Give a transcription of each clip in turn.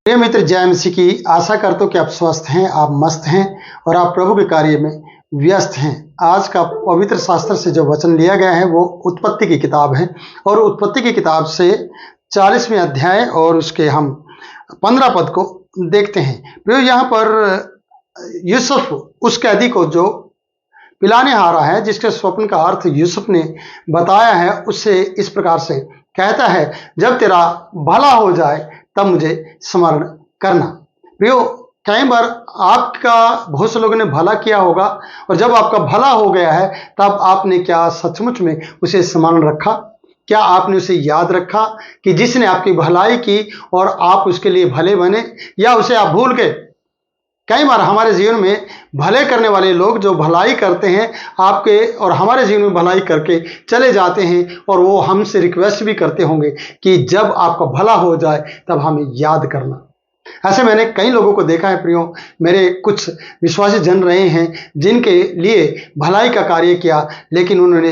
प्रिय मित्र, जय मसीह की। आशा करता हूँ कि आप स्वस्थ हैं, आप मस्त हैं और आप प्रभु के कार्य में व्यस्त हैं। आज का पवित्र शास्त्र से जो वचन लिया गया है वो उत्पत्ति की किताब है और उत्पत्ति की किताब से 40वें अध्याय और उसके हम 15 पद को देखते हैं। प्रियो, यहाँ पर यूसुफ उस कैदी को जो पिलाने हारा है, जिसके स्वप्न का अर्थ यूसुफ ने बताया है, उससे इस प्रकार से कहता है, जब तेरा भला हो जाए तब मुझे स्मरण करना। प्रियो, कई बार आपका बहुत से लोगों ने भला किया होगा और जब आपका भला हो गया है तब आपने क्या सचमुच में उसे स्मरण रखा? क्या आपने उसे याद रखा कि जिसने आपकी भलाई की और आप उसके लिए भले बने, या उसे आप भूल गए? कई बार हमारे जीवन में भले करने वाले लोग जो भलाई करते हैं आपके और हमारे जीवन में भलाई करके चले जाते हैं और वो हमसे रिक्वेस्ट भी करते होंगे कि जब आपका भला हो जाए तब हमें याद करना। ऐसे मैंने कई लोगों को देखा है प्रियो। मेरे कुछ विश्वासी जन रहे हैं जिनके लिए भलाई का कार्य किया, लेकिन उन्होंने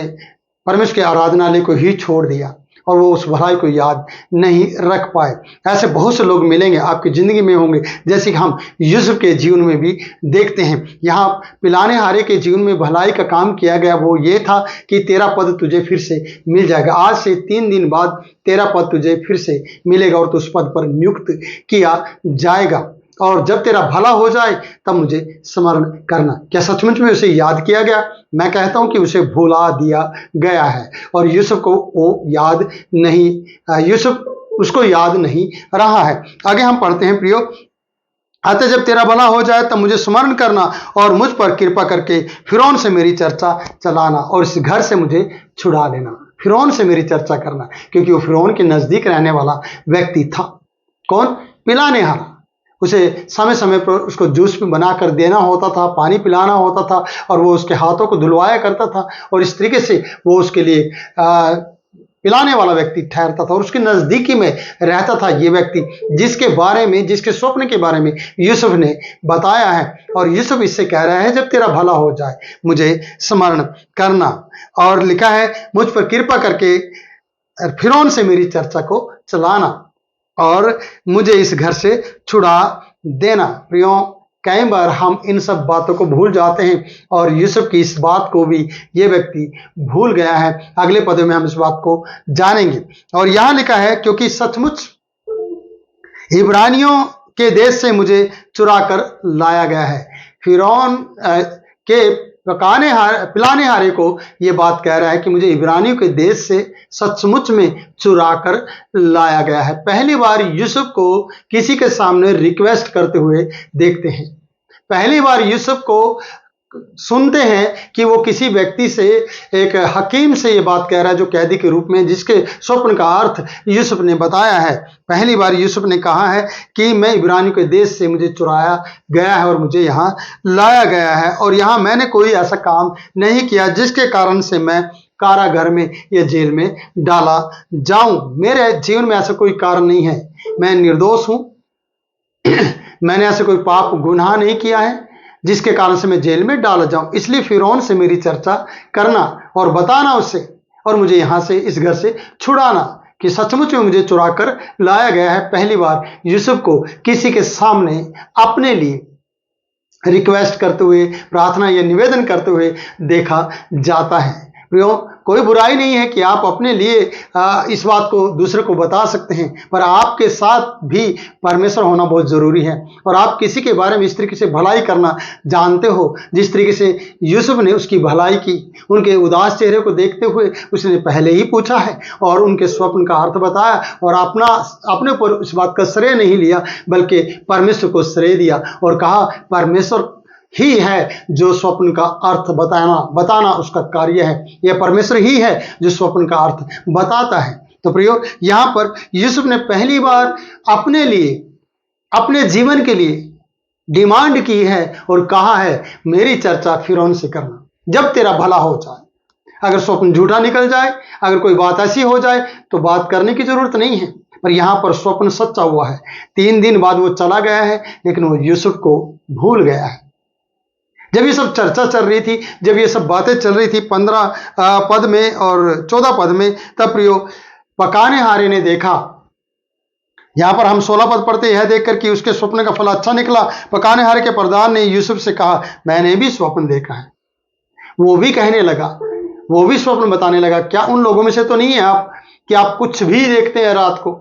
परमेश्वर के आराधनालय को ही छोड़ दिया और वो उस भलाई को याद नहीं रख पाए। ऐसे बहुत से लोग मिलेंगे, आपकी ज़िंदगी में होंगे, जैसे कि हम यूसुफ के जीवन में भी देखते हैं। यहाँ पिलाने हारे के जीवन में भलाई का काम किया गया, वो ये था कि तेरा पद तुझे फिर से मिल जाएगा। आज से 3 दिन बाद तेरा पद तुझे फिर से मिलेगा और तू उस पद पर नियुक्त किया जाएगा, और जब तेरा भला हो जाए तब मुझे स्मरण करना। क्या सचमुच में उसे याद किया गया? मैं कहता हूं कि उसे भुला दिया गया है और यूसुफ को वो याद नहीं, यूसुफ उसको याद नहीं रहा है। आगे हम पढ़ते हैं प्रियो, अतः जब तेरा भला हो जाए तब मुझे स्मरण करना और मुझ पर कृपा करके फिरौन से मेरी चर्चा चलाना और इस घर से मुझे छुड़ा लेना। फिरौन से मेरी चर्चा करना, क्योंकि वो फिरौन के नजदीक रहने वाला व्यक्ति था। कौन? पिलाने हारा। उसे समय समय पर उसको जूस भी बनाकर देना होता था, पानी पिलाना होता था और वो उसके हाथों को धुलवाया करता था और इस तरीके से वो उसके लिए पिलाने वाला व्यक्ति ठहरता था और उसके नजदीकी में रहता था ये व्यक्ति, जिसके बारे में, जिसके स्वप्न के बारे में यूसुफ ने बताया है। और यूसुफ इससे कह रहा है, जब तेरा भला हो जाए मुझे स्मरण करना। और लिखा है, मुझ पर कृपा करके फिरौन से मेरी चर्चा को चलाना और मुझे इस घर से छुड़ा देना। प्रियो, कई बार हम इन सब बातों को भूल जाते हैं और यूसुफ की इस बात को भी ये व्यक्ति भूल गया है। अगले पदों में हम इस बात को जानेंगे। और यहां लिखा है, क्योंकि सचमुच इब्रानियों के देश से मुझे चुरा कर लाया गया है। फिरौन के पिलाने हारे को ये बात कह रहा है कि मुझे इब्रानियों के देश से सचमुच में चुरा कर लाया गया है। पहली बार यूसुफ को किसी के सामने रिक्वेस्ट करते हुए देखते हैं। पहली बार यूसुफ को सुनते हैं कि वो किसी व्यक्ति से, एक हकीम से ये बात कह रहा है जो कैदी के रूप में, जिसके स्वप्न का अर्थ यूसुफ ने बताया है। पहली बार यूसुफ ने कहा है कि मैं इब्रानियों के देश से मुझे चुराया गया है और मुझे यहाँ लाया गया है और यहाँ मैंने कोई ऐसा काम नहीं किया जिसके कारण से मैं कारागार में या जेल में डाला जाऊं। मेरे जीवन में ऐसा कोई कारण नहीं है, मैं निर्दोष हूं। मैंने ऐसे कोई पाप गुनाह नहीं किया है जिसके कारण से मैं जेल में डाला जाऊं। इसलिए फिरौन से मेरी चर्चा करना और बताना उससे, और मुझे यहां से, इस घर से छुड़ाना कि सचमुच में मुझे चुरा कर लाया गया है। पहली बार यूसुफ को किसी के सामने अपने लिए रिक्वेस्ट करते हुए, प्रार्थना या निवेदन करते हुए देखा जाता है। प्रियो, कोई बुराई नहीं है कि आप अपने लिए इस बात को दूसरे को बता सकते हैं, पर आपके साथ भी परमेश्वर होना बहुत जरूरी है। और आप किसी के बारे में इस तरीके से भलाई करना जानते हो जिस तरीके से यूसुफ ने उसकी भलाई की। उनके उदास चेहरे को देखते हुए उसने पहले ही पूछा है और उनके स्वप्न का अर्थ बताया और अपने ऊपर इस बात का श्रेय नहीं लिया, बल्कि परमेश्वर को श्रेय दिया और कहा, परमेश्वर ही है जो स्वप्न का अर्थ बताना उसका कार्य है। यह परमेश्वर ही है जो स्वप्न का अर्थ बताता है। तो प्रियो, यहां पर यूसुफ ने पहली बार अपने लिए, अपने जीवन के लिए डिमांड की है और कहा है, मेरी चर्चा फिरौन से करना जब तेरा भला हो जाए। अगर स्वप्न झूठा निकल जाए, अगर कोई बात ऐसी हो जाए तो बात करने की जरूरत नहीं है, पर यहां पर स्वप्न सच्चा हुआ है। 3 दिन बाद वो चला गया है, लेकिन वो यूसुफ को भूल गया है। जब ये सब चर्चा चल रही थी, जब ये सब बातें चल रही थी 15 पद में और 14 पद में, तब प्रियो, पकाने हारे ने देखा यहाँ पर हम 16 पद पढ़ते, यह देखकर कि उसके स्वप्न का फल अच्छा निकला, पकाने हारे के प्रधान ने यूसुफ से कहा, मैंने भी स्वप्न देखा है। वो भी कहने लगा, वो भी स्वप्न बताने लगा। क्या उन लोगों में से तो नहीं है आप कि आप कुछ भी देखते हैं, रात को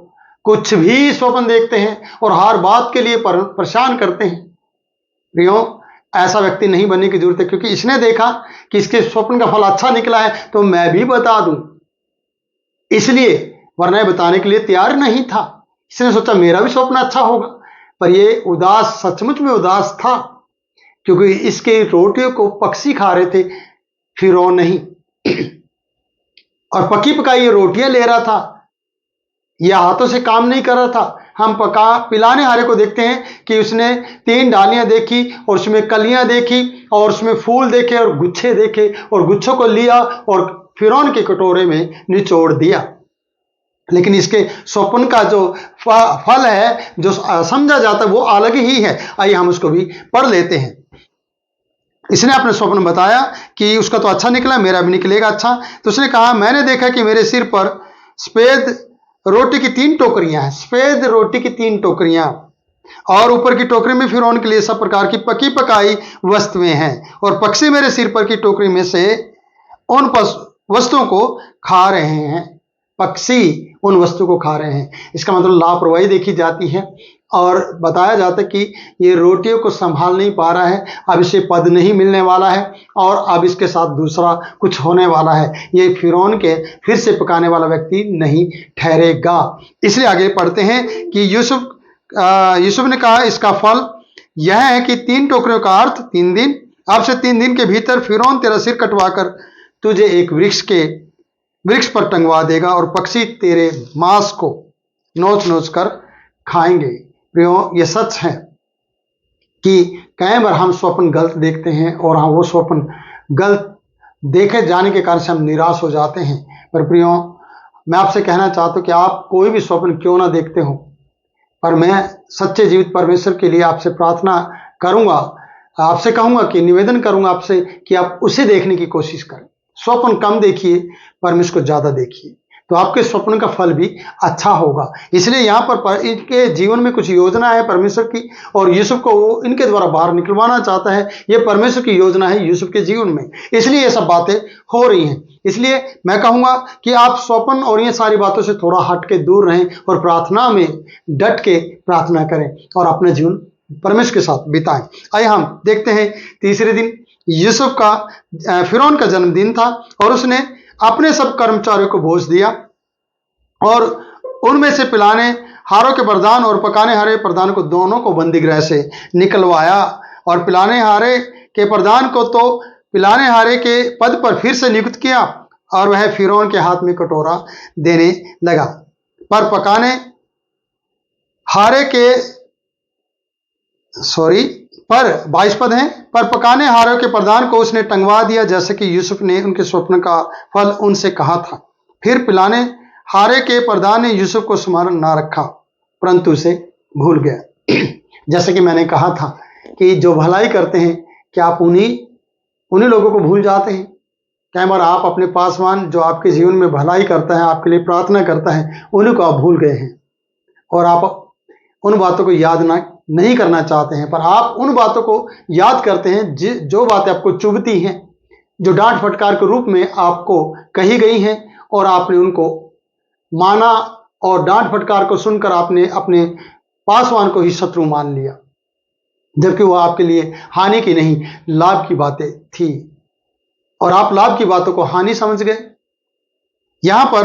कुछ भी स्वप्न देखते हैं और हर बात के लिए परेशान करते हैं? प्रियो, ऐसा व्यक्ति नहीं बनने की जरूरत है, क्योंकि इसने देखा कि इसके स्वप्न का फल अच्छा निकला है तो मैं भी बता दूं, इसलिए, वरना बताने के लिए तैयार नहीं था। इसने सोचा मेरा भी स्वप्न अच्छा होगा। पर ये उदास, सचमुच में उदास था, क्योंकि इसके रोटियों को पक्षी खा रहे थे, फिरौन नहीं। और पकी पकाई रोटियां ले रहा था, यह हाथों से काम नहीं कर रहा था। हम पिलाने हारे को देखते हैं कि उसने 3 डालियां देखी और उसमें कलियां देखी और उसमें फूल देखे और गुच्छे देखे और गुच्छों को लिया और फिरौन के कटोरे में निचोड़ दिया। लेकिन इसके स्वप्न का जो फल है, जो समझा जाता है, वो अलग ही है। आइए हम उसको भी पढ़ लेते हैं। इसने अपने स्वप्न बताया कि उसका तो अच्छा निकला, मेरा भी निकलेगा अच्छा। तो उसने कहा, मैंने देखा कि मेरे सिर पर सफेद रोटी की 3 टोकरियां हैं, सफेद रोटी की 3 टोकरियां, और ऊपर की टोकरी में फिरौन के लिए सब प्रकार की पकी पकाई वस्तुएं हैं, और पक्षी मेरे सिर पर की टोकरी में से उन वस्तुओं को खा रहे हैं। पक्षी उन वस्तु को खा रहे हैं, इसका मतलब लापरवाही देखी जाती है। और बताया जाता है कि ये रोटियों को संभाल नहीं पा रहा है, अब इसे पद नहीं मिलने वाला है और अब इसके साथ दूसरा कुछ होने वाला है। ये फिरौन के फिर से पकाने वाला व्यक्ति नहीं ठहरेगा। इसलिए आगे पढ़ते हैं कि यूसुफ ने कहा, इसका फल यह है कि 3 टोकरियों का अर्थ 3 दिन, अब से 3 दिन के भीतर फिरौन तेरा सिर कटवाकर तुझे एक वृक्ष पर टंगवा देगा और पक्षी तेरे मांस को नोच नोच कर खाएंगे। प्रियो, ये सच है कि कई बार हम स्वप्न गलत देखते हैं और हम वो स्वप्न गलत देखे जाने के कारण से हम निराश हो जाते हैं। पर प्रियो, मैं आपसे कहना चाहता हूं कि आप कोई भी स्वप्न क्यों ना देखते हो, पर मैं सच्चे जीवित परमेश्वर के लिए आपसे प्रार्थना करूंगा, आपसे कहूंगा कि निवेदन करूंगा आपसे कि आप उसे देखने की कोशिश करें। स्वप्न कम देखिए, परमेश्वर को ज्यादा देखिए, तो आपके स्वप्न का फल भी अच्छा होगा। इसलिए यहाँ पर इनके जीवन में कुछ योजना है परमेश्वर की, और यूसुफ को वो इनके द्वारा बाहर निकलवाना चाहता है। ये परमेश्वर की योजना है यूसुफ के जीवन में, इसलिए ये सब बातें हो रही हैं। इसलिए मैं कहूंगा कि आप स्वप्न और ये सारी बातों से थोड़ा हट के दूर रहें और प्रार्थना में डट के प्रार्थना करें और अपना जीवन परमेश्वर के साथ बिताएं। आइए हम देखते हैं तीसरे दिन यूसुफ का फिरौन का जन्मदिन था, और उसने अपने सब कर्मचारियों को भोज दिया और उनमें से पिलाने हारों के प्रधान और पकाने हारे प्रधान को दोनों को बंदीगृह से निकलवाया, और पिलाने हारे के प्रधान को तो पिलाने हारे के पद पर फिर से नियुक्त किया, और वह फिरौन के हाथ में कटोरा देने लगा। पर पकाने हारे के पर 22 पद हैं, पर पकाने हारों के प्रधान को उसने टंगवा दिया, जैसे कि यूसुफ ने उनके स्वप्न का फल उनसे कहा था। फिर पिलाने हारे के प्रधान ने यूसुफ को स्मरण ना रखा, परंतु उसे भूल गया। जैसे कि मैंने कहा था कि जो भलाई करते हैं, क्या आप उन्हीं लोगों को भूल जाते हैं? कई बार आप अपने पासवान जो आपके जीवन में भलाई करता है, आपके लिए प्रार्थना करता है, उन्हीं को आप भूल गए हैं और आप उन बातों को याद नहीं करना चाहते हैं। पर आप उन बातों को याद करते हैं जो बातें आपको चुभती हैं, जो डांट फटकार के रूप में आपको कही गई हैं, और आपने उनको माना और डांट फटकार को सुनकर आपने अपने पासवान को ही शत्रु मान लिया, जबकि वो आपके लिए हानि की नहीं लाभ की बातें थी, और आप लाभ की बातों को हानि समझ गए। यहां पर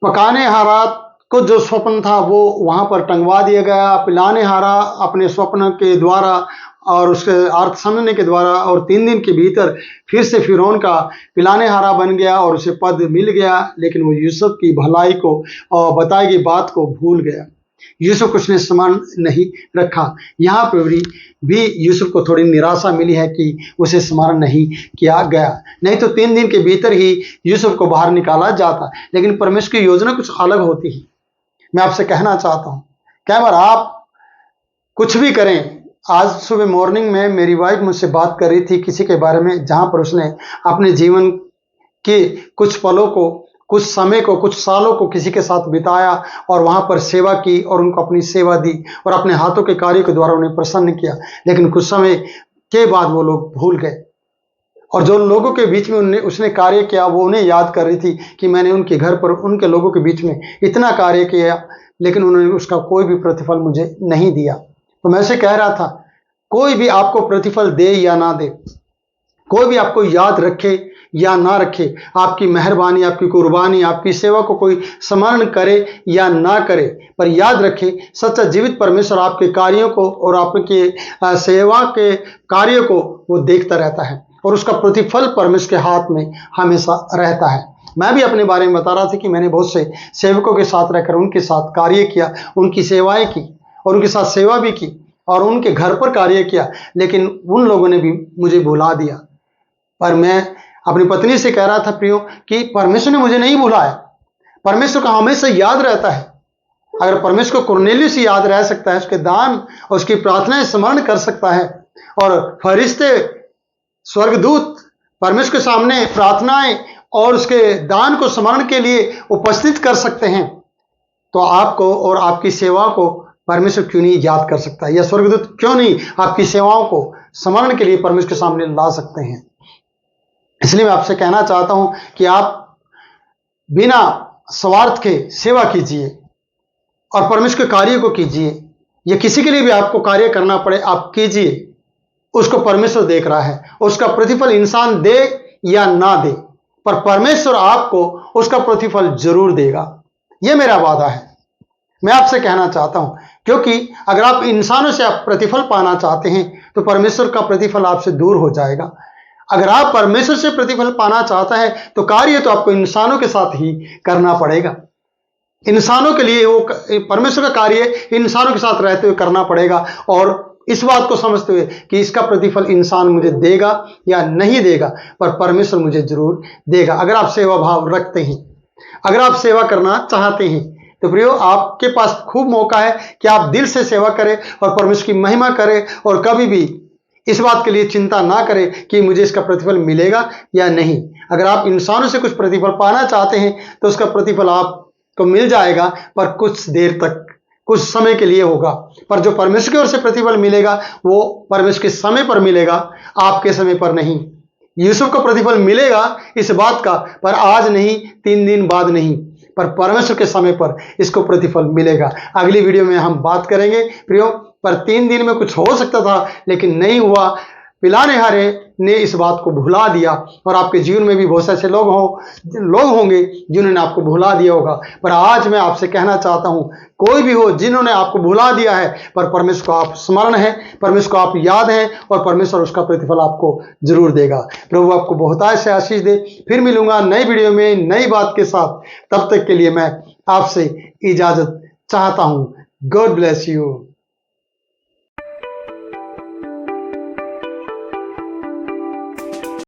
पकाने हारा को जो स्वप्न था वो वहां पर टंगवा दिया गया। पिलाने हारा अपने स्वप्न के द्वारा और उसके अर्थ समझने के द्वारा और 3 दिन के भीतर फिर से फिरौन का पिलाने हारा बन गया और उसे पद मिल गया, लेकिन वो यूसुफ की भलाई को और बताई गई बात को भूल गया। यूसुफ को उसने स्मरण नहीं रखा। यहाँ पर भी यूसुफ को थोड़ी निराशा मिली है कि उसे स्मरण नहीं किया गया, नहीं तो 3 दिन के भीतर ही यूसुफ को बाहर निकाला जाता। लेकिन परमेश्वर की योजना कुछ अलग होती है। मैं आपसे कहना चाहता हूं, कई बार आप कुछ भी करें। आज सुबह मॉर्निंग में मेरी वाइफ मुझसे बात कर रही थी किसी के बारे में, जहां पर उसने अपने जीवन के कुछ पलों को कुछ समय को, कुछ सालों को किसी के साथ बिताया और वहां पर सेवा की और उनको अपनी सेवा दी और अपने हाथों के कार्य के द्वारा उन्हें प्रसन्न किया, लेकिन कुछ समय के बाद वो लोग भूल गए। और जो लोगों के बीच में उसने कार्य किया वो उन्हें याद कर रही थी कि मैंने उनके घर पर, उनके लोगों के बीच में इतना कार्य किया, लेकिन उन्होंने उसका कोई भी प्रतिफल मुझे नहीं दिया। तो मैं उसे कह रहा था, कोई भी आपको प्रतिफल दे या ना दे, कोई भी आपको याद रखे या ना रखे, आपकी मेहरबानी, आपकी कुर्बानी, आपकी सेवा को कोई स्मरण करे या ना करे, पर याद रखे सच्चा जीवित परमेश्वर आपके कार्यों को और आपके सेवा के कार्यों को वो देखता रहता है और उसका प्रतिफल परमेश्वर के हाथ में हमेशा रहता है। मैं भी अपने बारे में बता रहा था कि मैंने बहुत से सेवकों के साथ रहकर उनके साथ कार्य किया, उनकी सेवाएं की और उनके साथ सेवा भी की और उनके घर पर कार्य किया, लेकिन उन लोगों ने भी मुझे भुला दिया। पर मैं अपनी पत्नी से कह रहा था, प्रियो, कि परमेश्वर ने मुझे नहीं भुलाया, परमेश्वर का हमेशा याद रहता है। अगर परमेश्वर को कुरनेलियुस याद रह सकता है, उसके दान और उसकी प्रार्थनाएं स्मरण कर सकता है, और फरिश्ते, स्वर्गदूत परमेश्वर के सामने प्रार्थनाएं और उसके दान को स्मरण के लिए उपस्थित कर सकते हैं, तो आपको और आपकी सेवा को परमेश्वर क्यों नहीं याद कर सकता, या स्वर्गदूत क्यों नहीं आपकी सेवाओं को स्मरण के लिए परमेश्वर के सामने ला सकते हैं। इसलिए मैं आपसे कहना चाहता हूं कि आप बिना स्वार्थ के सेवा कीजिए और परमेश्वर के कार्य को कीजिए, या किसी के लिए भी आपको कार्य करना पड़े आप कीजिए, उसको परमेश्वर देख रहा है। उसका प्रतिफल इंसान दे या ना दे, पर परमेश्वर आपको उसका प्रतिफल जरूर देगा, यह मेरा वादा है। मैं आपसे कहना चाहता हूं, क्योंकि अगर आप इंसानों से आप प्रतिफल पाना चाहते हैं तो परमेश्वर का प्रतिफल आपसे दूर हो जाएगा। अगर आप परमेश्वर से प्रतिफल पाना चाहता है तो कार्य तो आपको इंसानों के साथ ही करना पड़ेगा। इंसानों के लिए वो परमेश्वर का कार्य इंसानों के साथ रहते हुए करना पड़ेगा, और इस बात को समझते हुए कि इसका प्रतिफल इंसान मुझे देगा या नहीं देगा, पर परमेश्वर मुझे जरूर देगा। अगर आप सेवा भाव रखते हैं, अगर आप सेवा करना चाहते हैं, तो प्रियो, आपके पास खूब मौका है कि आप दिल से सेवा करें और परमेश्वर की महिमा करें, और कभी भी इस बात के लिए चिंता ना करें कि मुझे इसका प्रतिफल मिलेगा या नहीं। अगर आप इंसानों से कुछ प्रतिफल पाना चाहते हैं तो उसका प्रतिफल आपको मिल जाएगा, पर कुछ देर तक, कुछ समय के लिए होगा। पर जो परमेश्वर की ओर से प्रतिफल मिलेगा वो परमेश्वर के समय पर मिलेगा, आपके समय पर नहीं। यूसुफ को प्रतिफल मिलेगा इस बात का, पर आज नहीं, 3 दिन बाद नहीं, पर परमेश्वर के समय पर इसको प्रतिफल मिलेगा। अगली वीडियो में हम बात करेंगे प्रियो, पर 3 दिन में कुछ हो सकता था लेकिन नहीं हुआ। पिलाने हारे ने इस बात को भुला दिया, और आपके जीवन में भी बहुत से ऐसे लोग होंगे जिन्होंने आपको भुला दिया होगा। पर आज मैं आपसे कहना चाहता हूं, कोई भी हो जिन्होंने आपको भुला दिया है, पर परमेश्वर को आप स्मरण है, परमेश्वर को आप याद हैं, और परमेश्वर उसका प्रतिफल आपको जरूर देगा। प्रभु आपको बहुतायत से आशीष दे। फिर मिलूंगा नई वीडियो में नई बात के साथ। तब तक के लिए मैं आपसे इजाजत चाहता हूं। God bless you.